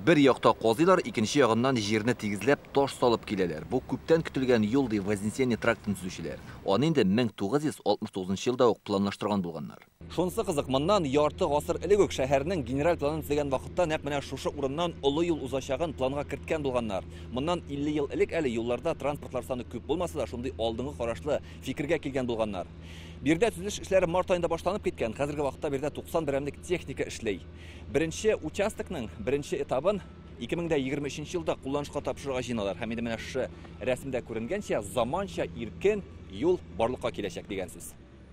Bir яқта қазылар, икенче ягыннан җирне тигезләп таш салып киләләр. Бу күптән көтелгән юл ди Вознесение трактын төзүчеләр. Аны инде 1969 елда ук планлаштырган булганнар. Шунысы кызык, моннан ярты гасыр элек үк шәһәрнең генераль планын төзегән вакытта нәкъ менә шушы урыннан олы юл узачагын планга керткән булганнар. Моннан 50 ел элек әле юлларда транспортлар саны күп булмаса да, шундый алдынгы карашлы фикергә килгән булганнар. Бирдә төзелеш эшләре март айында башланып киткән. Хәзерге вакытта бирдә 90 берәмлек техника эшләй. Беренче участокның беренче этабын 2023 елда кулланышка тапшырырга җыйналар. Һәм инде менә шушы рәсемдә күренгәнчә заманча иркен юл барлыкка киләчәк дигән сүз.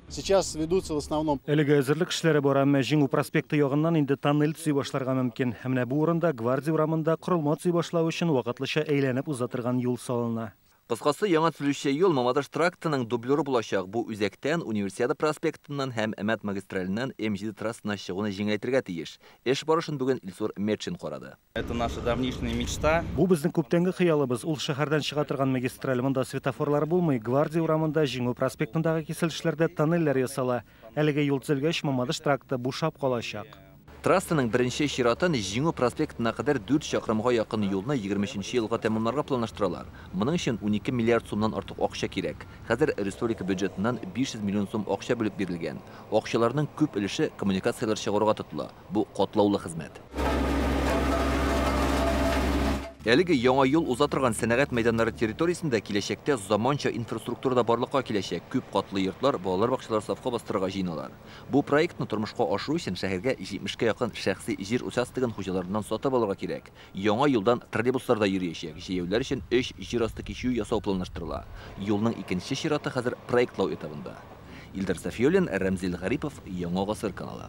Сейчас ведутся в основном. Әлеге әзерлек эшләре бара, Җиңү проспекты ягыннан инде тоннель төзи башларга мөмкин. Һәм менә бу урында Гвардия урамында корылма төзи башлау өчен вакытлыча әйләнеп узатырган юл салына. Кыскасы, яңа төзелүче юл Мамадыш трактының дублеры булачак. Бу үзәктән Универсиада проспектыннан һәм Әмәт магистраленнан М7 трассына чыгуны җиңәйтергә тиеш. Эш барышын бүген Илсур Метшин карады. Это наша давнишняя мечта. Бу безнең күптәнге хыялыбыз. Ул шәһәрдән чыга торган магистраль, монда светофорлар булмый. Гвардия урамында, Җиңү проспектындагы киселешләрдә тоннельләр ясала. Әлеге юл төзелгәч, Мамадыш тракты бушап калачак. Трассаның беренче чиратын Җиңү проспектына кадәр 4 чакрымга якын юлны 23 елга тәмамларга планлаштыралар. Моның өчен 12 миллиард сумнан артык акча кирәк. Хәзер республика бюджетыннан 500 миллион сум акча бүлеп бирелгән. Акчаларның күп өлеше коммуникациялар чыгаруга тотыла. Бу катлаулы хезмәт. Әлеге яңа юл уза торган сәнәгать мәйданнары территориясендә киләчәктә заманча инфраструктурада барлыкка киләчәк. Күп катлы йортлар, балалар бакчалары сафка бастырырга җыйналар. Бу проектны тормышка ашыру өчен шәһәргә 70-кә якын шәхси җир участогын хуҗаларыннан сатып алырга кирәк. Яңа юлдан троллейбуслар да йөриячәк. Җәяүләр өчен 3 җир асты кичү ясау планлаштырыла. Юлның икенче чираты хәзер проектлау этабында. Илдар Сафиуллин, Рәмзил Гарипов, Яңа гасыр каналы.